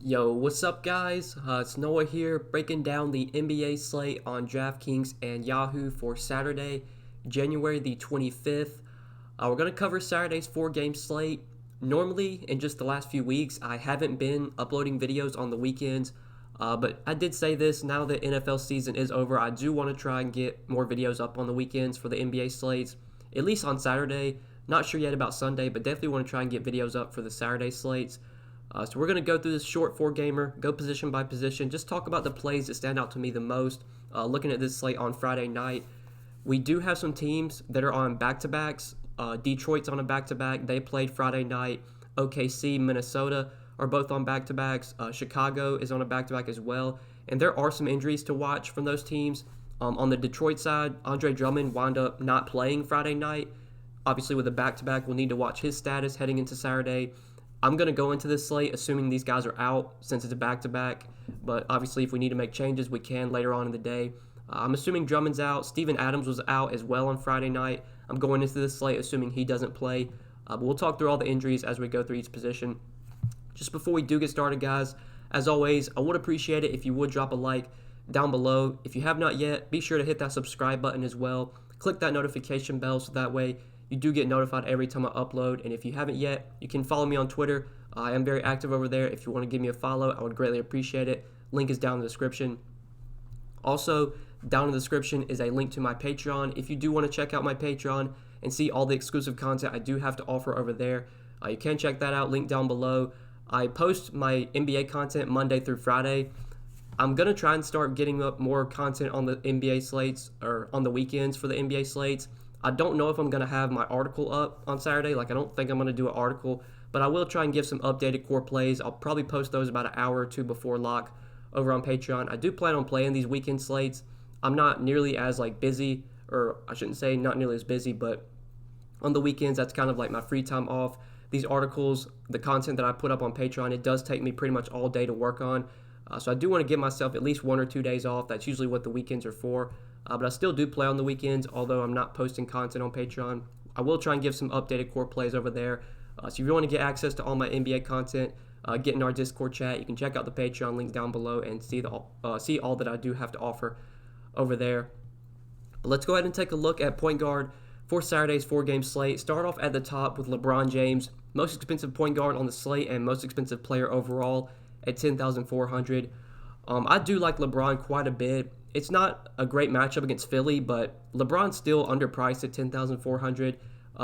Yo, what's up, guys? It's Noah here, breaking down the NBA slate on Draftkings and Yahoo for Saturday, January the 25th. We're going to cover Saturday's four-game slate. Normally, in just the last few weeks, I haven't been uploading videos on the weekends, but I did say this, now that NFL season is over, I do want to try and get more videos up on the weekends for the NBA slates, at least on Saturday. Not sure yet about Sunday, but definitely want to try and get videos up for the Saturday slates. So we're going to go through this short four-gamer, go position by position, just talk about the plays that stand out to me the most. Looking at this slate on Friday night, we do have some teams that are on back-to-backs. Detroit's on a back-to-back. They played Friday night. OKC, Minnesota are both on back-to-backs. Chicago is on a back-to-back as well. And there are some injuries to watch from those teams. On the Detroit side, Andre Drummond wound up not playing Friday night. Obviously, with a back-to-back, we'll need to watch his status heading into Saturday. I'm going to go into this slate assuming these guys are out since it's a back-to-back, but obviously if we need to make changes, we can later on in the day. I'm assuming Drummond's out. Steven Adams was out as well on Friday night. I'm going into this slate assuming he doesn't play, but we'll talk through all the injuries as we go through each position. Just before we do get started, guys, as always, I would appreciate it if you would drop a like down below. If you have not yet, be sure to hit that subscribe button as well. Click that notification bell so that way you do get notified every time I upload. And if you haven't yet, you can follow me on Twitter. I am very active over there. If you want to give me a follow, I would greatly appreciate it. Link is down in the description. Also, down in the description is a link to my Patreon. If you do want to check out my Patreon and see all the exclusive content I do have to offer over there, you can check that out. Link down below. I post my NBA content Monday through Friday. I'm going to try and start getting up more content on the NBA slates or on the weekends for the NBA slates. I don't know if I'm going to have my article up on Saturday. I don't think I'm going to do an article, but I will try and give some updated core plays. I'll probably post those about an hour or two before lock over on Patreon. I do plan on playing these weekend slates. I'm not nearly as busy, or I shouldn't say not nearly as busy, but on the weekends, that's kind of like my free time off. These articles, the content that I put up on Patreon, it does take me pretty much all day to work on. So I do want to give myself at least 1 or 2 days off. That's usually what the weekends are for. But I still do play on the weekends, although I'm not posting content on Patreon. I will try and give some updated core plays over there. So if you want to get access to all my NBA content, get in our Discord chat. You can check out the Patreon link down below and see all that I do have to offer over there. But let's go ahead and take a look at point guard for Saturday's four-game slate. Start off at the top with LeBron James, most expensive point guard on the slate and most expensive player overall at $10,400. I do like LeBron quite a bit. It's not a great matchup against Philly, but LeBron's still underpriced at $10,400.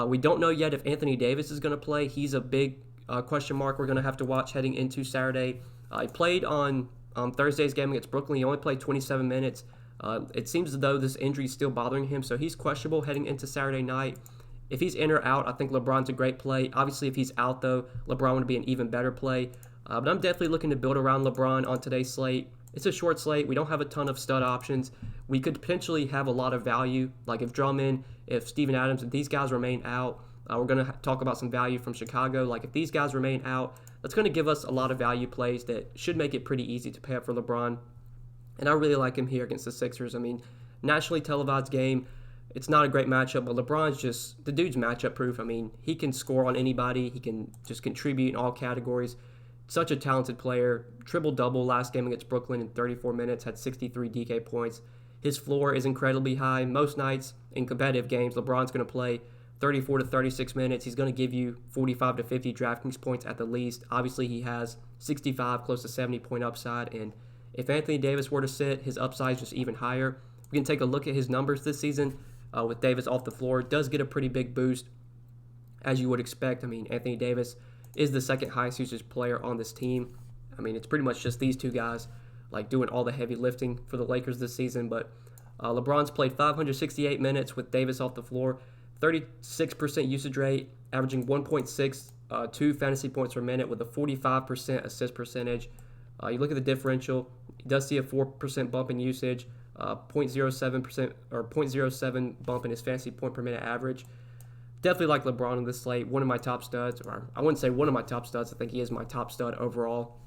We don't know yet if Anthony Davis is going to play. He's a big question mark we're going to have to watch heading into Saturday. He played on Thursday's game against Brooklyn. He only played 27 minutes. It seems as though this injury is still bothering him, so he's questionable heading into Saturday night. If he's in or out, I think LeBron's a great play. Obviously, if he's out, though, LeBron would be an even better play. But I'm definitely looking to build around LeBron on today's slate. It's a short slate. We don't have a ton of stud options. We could potentially have a lot of value, like if Drummond, if Steven Adams, if these guys remain out. We're going to talk about some value from Chicago. Like if these guys remain out, that's going to give us a lot of value plays that should make it pretty easy to pay up for LeBron. And I really like him here against the Sixers. I mean, nationally televised game. It's not a great matchup, but LeBron's just, the dude's matchup proof. I mean, he can score on anybody. He can just contribute in all categories. Such a talented player. Triple-double last game against Brooklyn in 34 minutes, had 63 DK points. His floor is incredibly high. Most nights in competitive games, LeBron's going to play 34 to 36 minutes. He's going to give you 45 to 50 DraftKings points at the least. Obviously, he has 65, close to 70-point upside. And if Anthony Davis were to sit, his upside is just even higher. We can take a look at his numbers this season with Davis off the floor. It does get a pretty big boost, as you would expect. I mean, Anthony Davis is the second highest usage player on this team. I mean, it's pretty much just these two guys doing all the heavy lifting for the Lakers this season. But LeBron's played 568 minutes with Davis off the floor, 36% usage rate, averaging 1.62 fantasy points per minute with a 45% assist percentage. You look at the differential, he does see a 4% bump in usage, 0.07% or 0.07 bump in his fantasy point per minute average. Definitely like LeBron in this slate. One of my top studs, or I wouldn't say one of my top studs. I think he is my top stud overall.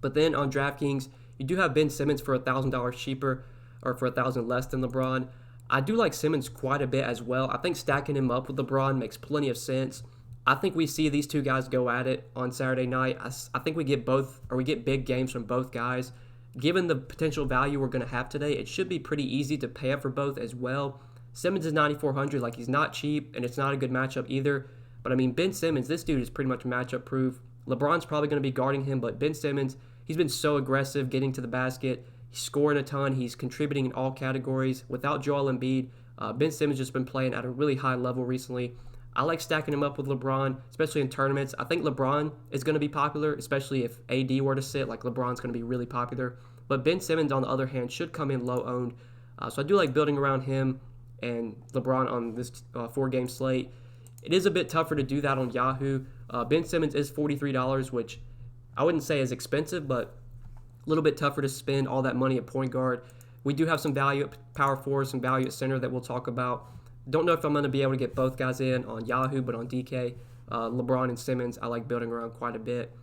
But then on DraftKings, you do have Ben Simmons for $1,000 cheaper, or for $1,000 less than LeBron. I do like Simmons quite a bit as well. I think stacking him up with LeBron makes plenty of sense. I think we see these two guys go at it on Saturday night. I think we get both, or we get big games from both guys. Given the potential value we're going to have today, it should be pretty easy to pay up for both as well. Simmons is 9,400. Like, he's not cheap, and it's not a good matchup either. But, I mean, Ben Simmons, this dude is pretty much matchup proof. LeBron's probably going to be guarding him, but Ben Simmons, he's been so aggressive getting to the basket. He's scoring a ton. He's contributing in all categories. Without Joel Embiid, Ben Simmons just been playing at a really high level recently. I like stacking him up with LeBron, especially in tournaments. I think LeBron is going to be popular, especially if AD were to sit. Like, LeBron's going to be really popular. But Ben Simmons, on the other hand, should come in low-owned. So I do like building around him and LeBron on this 4-game slate. It is a bit tougher to do that on Yahoo. Ben Simmons is $43, which I wouldn't say is expensive, but a little bit tougher to spend all that money at point guard. We do have some value at power forward, some value at center that we'll talk about. Don't know if I'm going to be able to get both guys in on Yahoo, but on DK, LeBron and Simmons, I like building around quite a bit.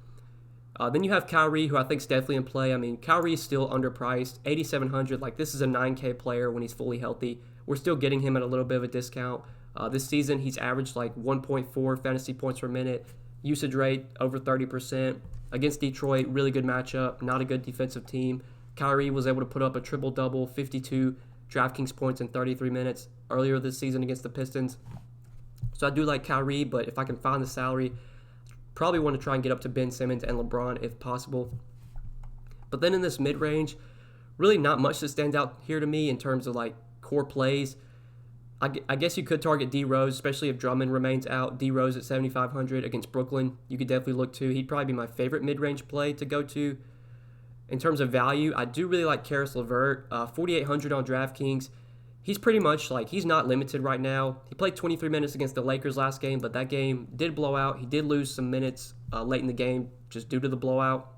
Then you have Kaori, who I think is definitely in play. I mean, Kaori is still underpriced, 8,700. Like, this is a 9K player when he's fully healthy. We're still getting him at a little bit of a discount. This season, he's averaged like 1.4 fantasy points per minute, usage rate over 30%. Against Detroit, really good matchup, not a good defensive team. Kaori was able to put up a triple-double, 52 Draftkings points in 33 minutes earlier this season against the Pistons. So I do like Kaori, but if I can find the salary, probably want to try and get up to Ben Simmons and LeBron if possible. But then in this mid-range, really not much that stands out here to me in terms of like core plays. I guess you could target D Rose, especially if Drummond remains out. D Rose at 7,500 against Brooklyn, you could definitely look to. He'd probably be my favorite mid-range play to go to. In terms of value, I do really like Karis LeVert, 4,800 on DraftKings. He's pretty much like, he's not limited right now. He played 23 minutes against the Lakers last game, but that game did blow out. He did lose some minutes late in the game just due to the blowout.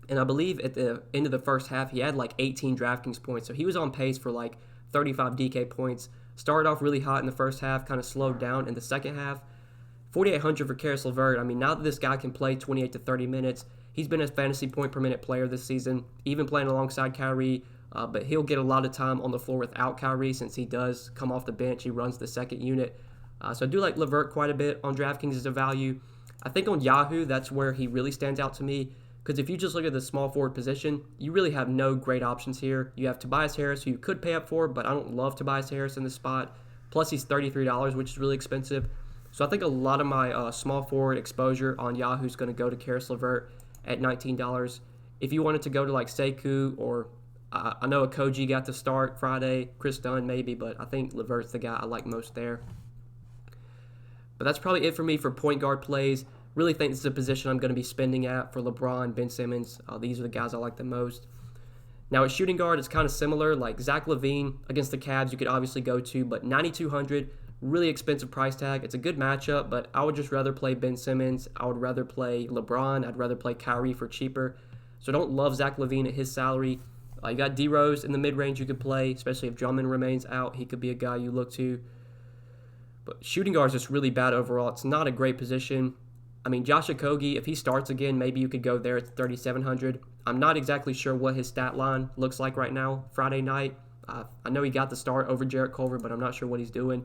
And I believe at the end of the first half, he had like 18 DraftKings points. So he was on pace for like 35 DK points. Started off really hot in the first half, kind of slowed down in the second half. 4,800 for Karis LeVert. I mean, now that this guy can play 28 to 30 minutes, he's been a fantasy point per minute player this season, even playing alongside Kaori. But he'll get a lot of time on the floor without Kaori since he does come off the bench. He runs the second unit. So I do like LeVert quite a bit on DraftKings as a value. I think on Yahoo, that's where he really stands out to me. Because if you just look at the small forward position, you really have no great options here. You have Tobias Harris, who you could pay up for, but I don't love Tobias Harris in this spot. Plus, he's $33, which is really expensive. So I think a lot of my small forward exposure on Yahoo is going to go to Karis LeVert at $19. If you wanted to go to like Sekou, or I know Koji got to start Friday, Chris Dunn maybe, but I think LeVert's the guy I like most there. But that's probably it for me for point guard plays. Really think this is a position I'm going to be spending at for LeBron, Ben Simmons. These are the guys I like the most. Now at shooting guard, it's kind of similar. Like Zach LaVine against the Cavs, you could obviously go to, but 9,200, really expensive price tag. It's a good matchup, but I would just rather play Ben Simmons. I would rather play LeBron. I'd rather play Kaori for cheaper. So I don't love Zach LaVine at his salary. You got D Rose in the mid-range you could play, especially if Drummond remains out. He could be a guy you look to. But shooting guard is just really bad overall. It's not a great position. I mean, Josh Okogie, if he starts again, maybe you could go there at 3,700. I'm not exactly sure what his stat line looks like right now, Friday night. I know he got the start over Jarrett Culver, but I'm not sure what he's doing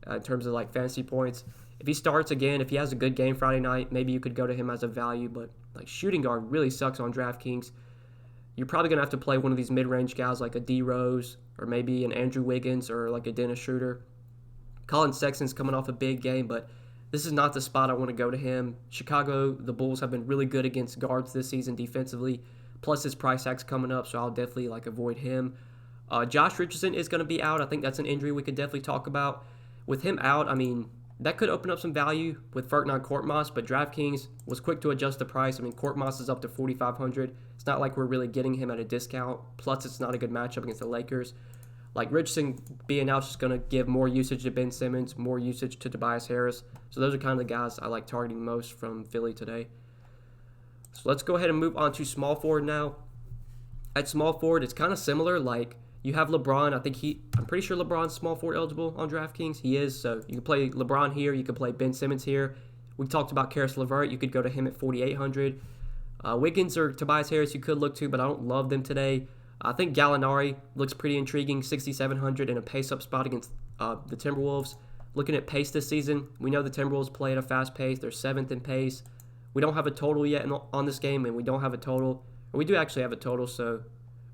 in terms of like fantasy points. If he starts again, if he has a good game Friday night, maybe you could go to him as a value. But like shooting guard really sucks on DraftKings. You're probably going to have to play one of these mid-range guys like a D Rose or maybe an Andrew Wiggins or like a Dennis Schroeder. Colin Sexton's coming off a big game, but this is not the spot I want to go to him. Chicago, the Bulls have been really good against guards this season defensively. Plus his price tag's coming up, so I'll definitely like avoid him. Josh Richardson is going to be out. I think that's an injury we could definitely talk about. With him out, I mean, that could open up some value with Ferdinand Korkmaz, but DraftKings was quick to adjust the price. I mean, Korkmaz is up to 4,500. It's not like we're really getting him at a discount. Plus, it's not a good matchup against the Lakers. Like, Richardson being out is just going to give more usage to Ben Simmons, more usage to Tobias Harris. So those are kind of the guys I like targeting most from Philly today. So let's go ahead and move on to small forward now. At small forward, it's kind of similar. Like, you have LeBron. I'm pretty sure LeBron's small forward eligible on DraftKings. He is, so you can play LeBron here. You can play Ben Simmons here. We talked about Karis LeVert. You could go to him at 4,800. Wiggins or Tobias Harris you could look to, but I don't love them today. I think Gallinari looks pretty intriguing, 6,700 in a pace-up spot against the Timberwolves. Looking at pace this season, we know the Timberwolves play at a fast pace. They're 7th in pace. We don't have a total yet on this game, and we don't have a total. Or we do actually have a total,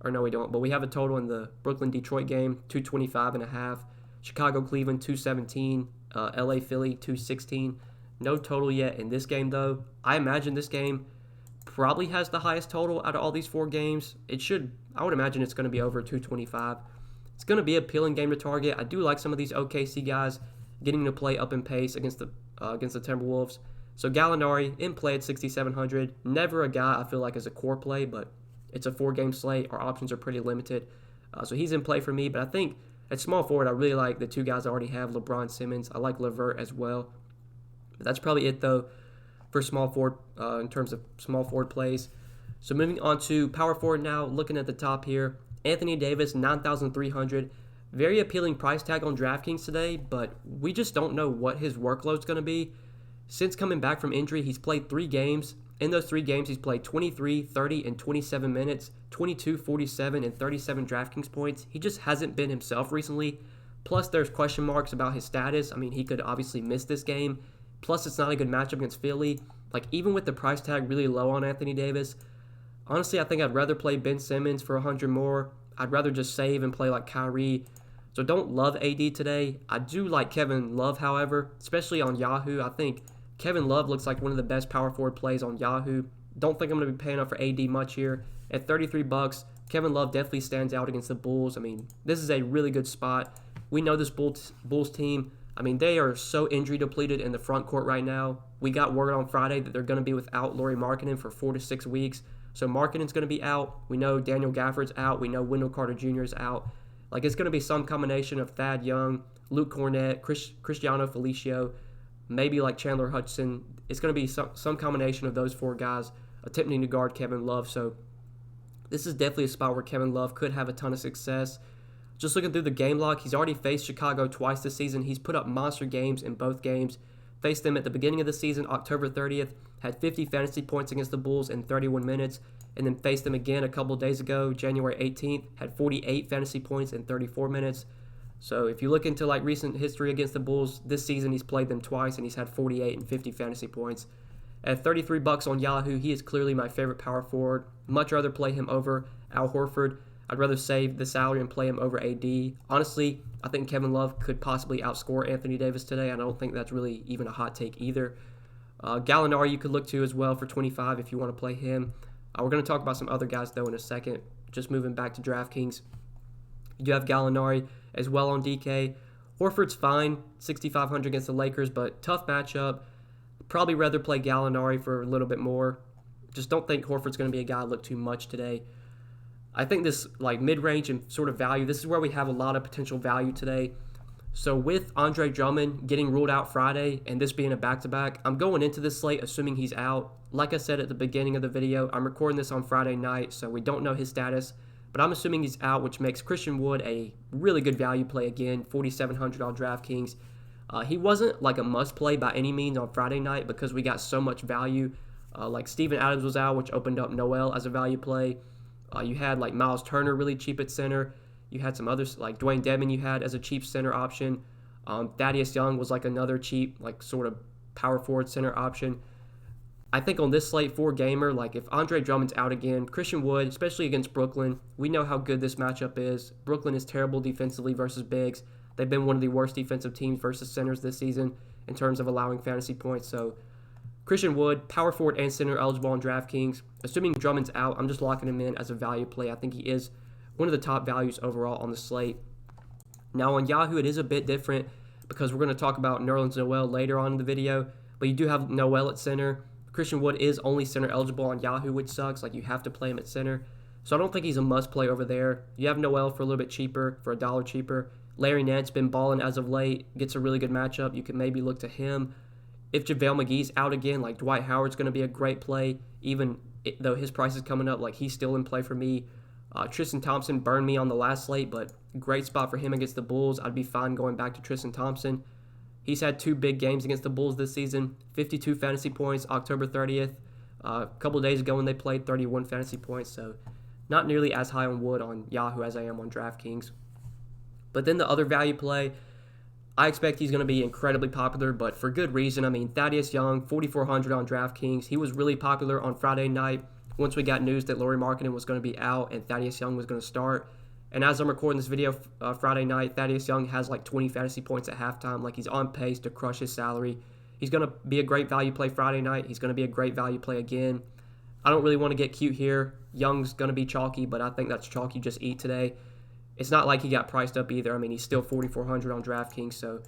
or no, we don't. But we have a total in the Brooklyn-Detroit game, 225.5. Chicago-Cleveland, 217. LA-Philly, 216. No total yet in this game, though. I imagine this game probably has the highest total out of all these 4 games. I would imagine it's going to be over 225. It's going to be an appealing game to target. I do like some of these OKC guys getting to play up in pace against the Timberwolves. So Gallinari in play at 6,700. Never a guy I feel like is a core play, but it's a 4-game slate. Our options are pretty limited. So he's in play for me, but I think at small forward, I really like the 2 guys I already have, LeBron Simmons. I like Levert as well. But that's probably it, though, for small forward in terms of small forward plays. So moving on to power forward now, looking at the top here. Anthony Davis, 9,300. Very appealing price tag on DraftKings today, but we just don't know what his workload's going to be. Since coming back from injury, he's played 3 games. In those 3 games, he's played 23, 30, and 27 minutes, 22, 47, and 37 DraftKings points. He just hasn't been himself recently. Plus, there's question marks about his status. I mean, he could obviously miss this game. Plus, it's not a good matchup against Philly. Like, even with the price tag really low on Anthony Davis, honestly, I think I'd rather play Ben Simmons for 100 more. I'd rather just save and play like Kaori. So don't love AD today. I do like Kevin Love, however, especially on Yahoo. I think Kevin Love looks like one of the best power forward plays on Yahoo. Don't think I'm going to be paying up for AD much here. At $33, Kevin Love definitely stands out against the Bulls. I mean, this is a really good spot. We know this Bulls team. I mean, they are so injury depleted in the front court right now. We got word on Friday that they're going to be without Lauri Markkanen for 4 to 6 weeks. So Markkanen's going to be out. We know Daniel Gafford's out. We know Wendell Carter Jr. is out. Like, it's going to be some combination of Thad Young, Luke Cornett, Cristiano Felicio, maybe like Chandler Hudson. It's going to be some combination of those 4 guys attempting to guard Kevin Love. So this is definitely a spot where Kevin Love could have a ton of success. Just looking through the game log, he's already faced Chicago twice this season. He's put up monster games in both games. Faced them at the beginning of the season, October 30th, had 50 fantasy points against the Bulls in 31 minutes, and then faced them again a couple days ago, January 18th, had 48 fantasy points in 34 minutes. So if you look into like recent history against the Bulls, this season he's played them twice and he's had 48 and 50 fantasy points. At $33 on Yahoo, he is clearly my favorite power forward. Much rather play him over Al Horford. I'd rather save the salary and play him over AD. Honestly, I think Kevin Love could possibly outscore Anthony Davis today. I don't think that's really even a hot take either. Gallinari you could look to as well for 25 if you want to play him. We're going to talk about some other guys, though, in a second. Just moving back to DraftKings. You do have Gallinari as well on DK. Horford's fine, 6,500 against the Lakers, but tough matchup. Probably rather play Gallinari for a little bit more. Just don't think Horford's going to be a guy I look too much today. I think this like mid-range and sort of value, this is where we have a lot of potential value today. So with Andre Drummond getting ruled out Friday and this being a back-to-back, I'm going into this slate assuming he's out. Like I said at the beginning of the video, I'm recording this on Friday night, so we don't know his status. But I'm assuming he's out, which makes Christian Wood a really good value play again, 4,700 on DraftKings. He wasn't like a must-play by any means on Friday night because we got so much value. Like Steven Adams was out, which opened up Noel as a value play. You had like Miles Turner really cheap at center. You had some others like Dwayne Dedmon you had as a cheap center option. Thaddeus Young was like another cheap like sort of power forward center option. I think on this slate for Gamer, like if Andre Drummond's out again, Christian Wood, especially against Brooklyn, we know how good this matchup is. Brooklyn is terrible defensively versus bigs. They've been one of the worst defensive teams versus centers this season in terms of allowing fantasy points. So Christian Wood, power forward and center eligible on DraftKings. Assuming Drummond's out, I'm just locking him in as a value play. I think he is one of the top values overall on the slate. Now on Yahoo, it is a bit different because we're going to talk about Nerlens Noel later on in the video, but you do have Noel at center. Christian Wood is only center eligible on Yahoo, which sucks. Like you have to play him at center. So I don't think he's a must play over there. You have Noel for a little bit cheaper, for $1 cheaper. Larry Nance been balling as of late, gets a really good matchup. You can maybe look to him. If JaVale McGee's out again, like Dwight Howard's going to be a great play, even though his price is coming up, like he's still in play for me. Tristan Thompson burned me on the last slate, but great spot for him against the Bulls. I'd be fine going back to Tristan Thompson. He's had 2 big games against the Bulls this season, 52 fantasy points October 30th. A couple of days ago when they played, 31 fantasy points, so not nearly as high on Wood on Yahoo as I am on DraftKings. But then the other value play, I expect he's going to be incredibly popular, but for good reason. I mean, Thaddeus Young, 4,400 on Draftkings. He was really popular on Friday night once we got news that Lauri Markkanen was going to be out and Thaddeus Young was going to start. And as I'm recording this video Friday night, Thaddeus Young has like 20 fantasy points at halftime. Like, he's on pace to crush his salary. He's going to be a great value play Friday night. He's going to be a great value play again. I don't really want to get cute here. Young's going to be chalky, but I think that's chalk you just eat today. It's not like he got priced up either. I mean, he's still 4,400 on DraftKings, so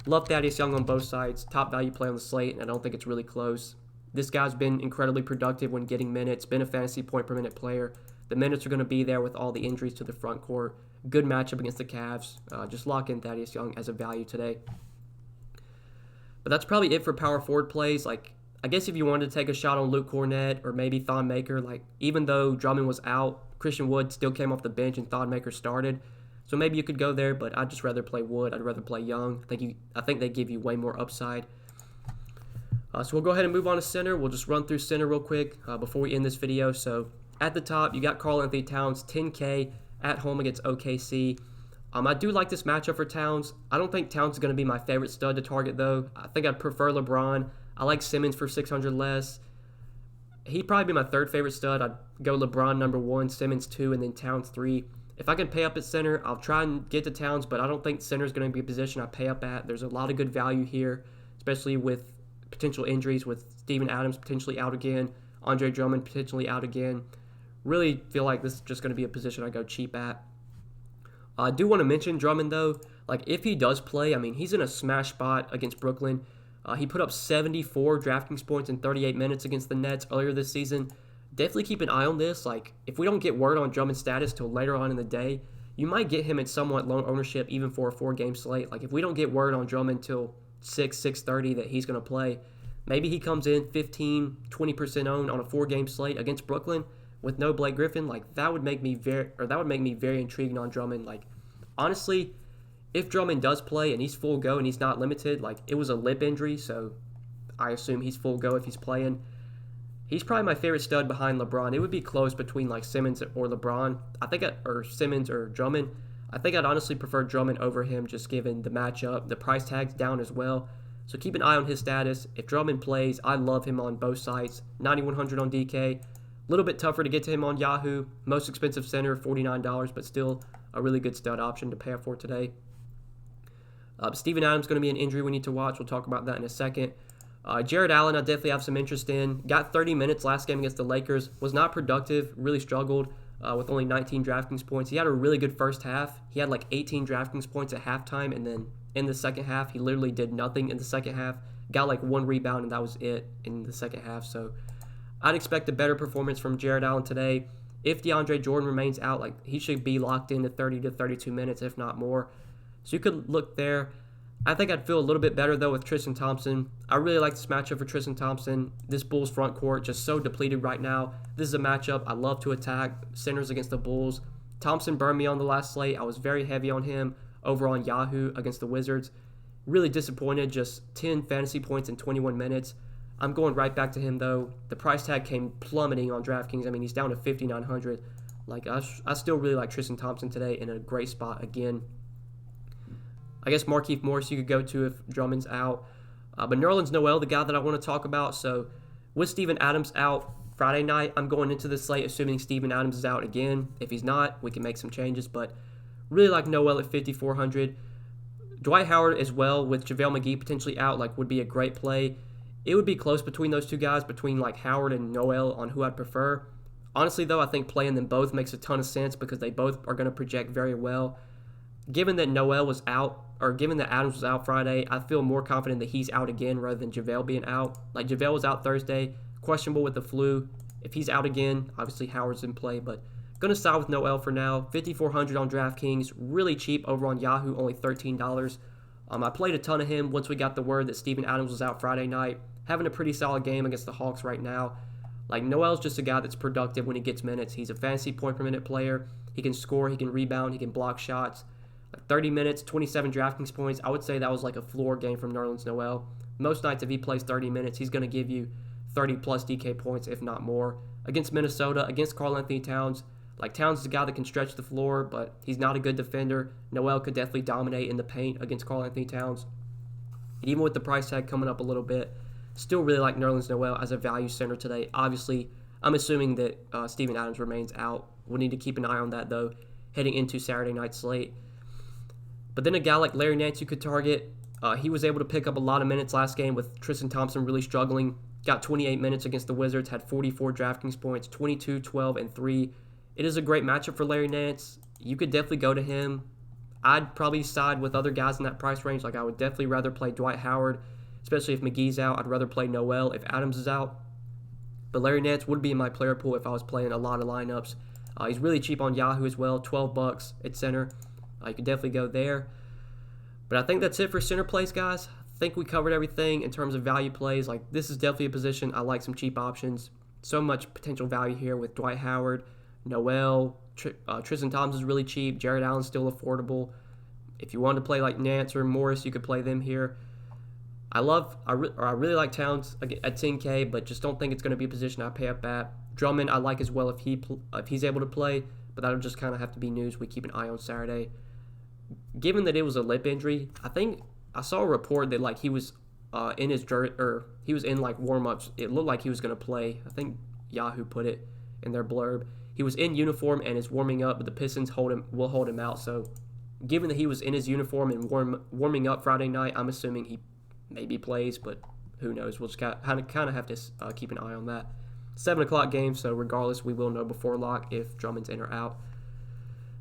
love Thaddeus Young on both sides. Top value play on the slate, and I don't think it's really close. This guy's been incredibly productive when getting minutes, been a fantasy point per minute player. The minutes are going to be there with all the injuries to the front court. Good matchup against the Cavs. Just lock in Thaddeus Young as a value today. But that's probably it for power forward plays. Like, I guess if you wanted to take a shot on Luke Cornett or maybe Thon Maker, like, even though Drummond was out, Christian Wood still came off the bench and Thon Maker started. So maybe you could go there, but I'd just rather play Wood. I'd rather play Young. I think they give you way more upside. So we'll go ahead and move on to center. We'll just run through center real quick before we end this video. So at the top, you got Karl-Anthony Towns, 10K at home against OKC. I do like this matchup for Towns. I don't think Towns is going to be my favorite stud to target, though. I think I'd prefer LeBron. I like Simmons for 600 less. He'd probably be my third favorite stud. I'd go LeBron number 1, Simmons 2, and then Towns 3. If I can pay up at center, I'll try and get to Towns, but I don't think center is going to be a position I pay up at. There's a lot of good value here, especially with potential injuries, with Steven Adams potentially out again, Andre Drummond potentially out again. Really feel like this is just going to be a position I go cheap at. I do want to mention Drummond, though. Like, if he does play, I mean, he's in a smash spot against Brooklyn. He put up 74 DraftKings points in 38 minutes against the Nets earlier this season. Definitely keep an eye on this. Like, if we don't get word on Drummond's status till later on in the day, you might get him at somewhat low ownership even for a 4-game slate. Like, if we don't get word on Drummond till 6:30 that he's going to play, maybe he comes in 15, 20% owned on a 4-game slate against Brooklyn with no Blake Griffin. Like, that would make me very intrigued on Drummond. Like, honestly, if Drummond does play and he's full go and he's not limited, like, it was a lip injury, so I assume he's full go if he's playing. He's probably my favorite stud behind LeBron. It would be close between like Simmons or LeBron. Or Simmons or Drummond. I think I'd honestly prefer Drummond over him, just given the matchup. The price tag's down as well, so keep an eye on his status. If Drummond plays, I love him on both sides. 9,100 on DK. A little bit tougher to get to him on Yahoo. Most expensive center, $49, but still a really good stud option to pay up for today. Steven Adams is going to be an injury we need to watch. We'll talk about that in a second. Jared Allen, I definitely have some interest in. Got 30 minutes last game against the Lakers. Was not productive. Really struggled with only 19 DraftKings points. He had a really good first half. He had like 18 DraftKings points at halftime, and then in the second half, he literally did nothing in the second half. Got like 1 rebound, and that was it in the second half. So I'd expect a better performance from Jared Allen today. If DeAndre Jordan remains out, like, he should be locked into 30 to 32 minutes, if not more. So you could look there. I think I'd feel a little bit better, though, with Tristan Thompson. I really like this matchup for Tristan Thompson. This Bulls front court just so depleted right now. This is a matchup I love to attack. Centers against the Bulls. Thompson burned me on the last slate. I was very heavy on him over on Yahoo against the Wizards. Really disappointed, just 10 fantasy points in 21 minutes. I'm going right back to him, though. The price tag came plummeting on DraftKings. I mean, he's down to 5,900. Like, I still really like Tristan Thompson today in a great spot again. I guess Markieff Morris you could go to if Drummond's out. But Nerlens Noel, the guy that I want to talk about. So with Steven Adams out Friday night, I'm going into the slate assuming Steven Adams is out again. If he's not, we can make some changes. But really like Noel at 5,400. Dwight Howard as well with JaVale McGee potentially out, like, would be a great play. It would be close between those two guys, between like Howard and Noel on who I'd prefer. Honestly, though, I think playing them both makes a ton of sense because they both are going to project very well. Given that Noel was out, or given that Adams was out Friday, I feel more confident that he's out again rather than JaVale being out. Like, JaVale was out Thursday, questionable with the flu. If he's out again, obviously Howard's in play, but going to side with Noel for now. 5,400 on DraftKings, really cheap over on Yahoo, only $13. I played a ton of him once we got the word that Steven Adams was out Friday night. Having a pretty solid game against the Hawks right now. Like, Noel's just a guy that's productive when he gets minutes. He's a fantasy point per minute player. He can score, he can rebound, he can block shots. Like 30 minutes, 27 DraftKings points. I would say that was like a floor game from Nerlens Noel. Most nights if he plays 30 minutes, he's going to give you 30 plus DK points, if not more. Against Minnesota, against Karl-Anthony Towns, Like, Towns is a guy that can stretch the floor, but he's not a good defender. Noel could definitely dominate in the paint against Karl-Anthony Towns. And even with the price tag coming up a little bit, still really like Nerlens Noel as a value center today. Obviously, I'm assuming that Steven Adams remains out. We'll need to keep an eye on that, though, heading into Saturday night slate. But then a guy like Larry Nance you could target. He was able to pick up a lot of minutes last game with Tristan Thompson really struggling. Got 28 minutes against the Wizards, had 44 DraftKings points, 22, 12, and 3. It is a great matchup for Larry Nance. You could definitely go to him. I'd probably side with other guys in that price range. Like, I would definitely rather play Dwight Howard, especially if McGee's out. I'd rather play Noel if Adams is out. But Larry Nance would be in my player pool if I was playing a lot of lineups. He's really cheap on Yahoo as well, $12 at center. You could definitely go there. But I think that's it for center plays, guys. I think we covered everything in terms of value plays. Like, this is definitely a position I like some cheap options. So much potential value here with Dwight Howard, Noel, Tristan Thompson is really cheap. Jared Allen's still affordable. If you want to play like Nance or Morris, you could play them here. I really like Towns at 10K, but just don't think it's going to be a position I pay up at. Drummond I like as well if he's able to play, but that'll just kind of have to be news we keep an eye on Saturday. Given that it was a lip injury, I think I saw a report that like he was in his he was in like warm-ups. It looked like he was going to play. I think Yahoo put it in their blurb. He was in uniform and is warming up, but the Pistons will hold him out. So, given that he was in his uniform and warming up Friday night, I'm assuming he maybe plays, but who knows? We'll just kind of have to keep an eye on that. 7 o'clock game, so regardless, we will know before lock if Drummond's in or out.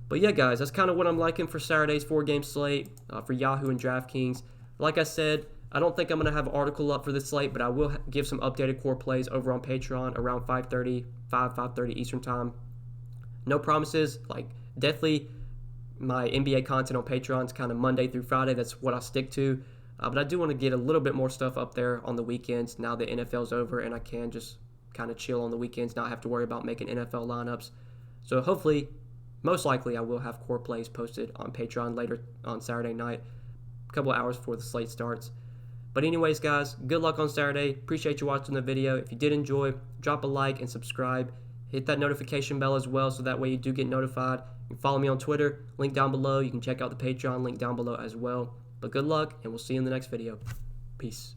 But yeah, guys, that's kind of what I'm liking for Saturday's 4-game slate for Yahoo and DraftKings. Like I said, I don't think I'm going to have an article up for this slate, but I will give some updated core plays over on Patreon around 5:30 Eastern time. No promises. Like, definitely my NBA content on Patreon is kind of Monday through Friday. That's what I stick to. But I do want to get a little bit more stuff up there on the weekends now that NFL's over and I can just kind of chill on the weekends, not have to worry about making NFL lineups. So hopefully, most likely, I will have core plays posted on Patreon later on Saturday night, a couple hours before the slate starts. But anyways, guys, good luck on Saturday. Appreciate you watching the video. If you did enjoy, drop a like and subscribe. Hit that notification bell as well so that way you do get notified. You can follow me on Twitter, link down below. You can check out the Patreon link down below as well. But good luck, and we'll see you in the next video. Peace.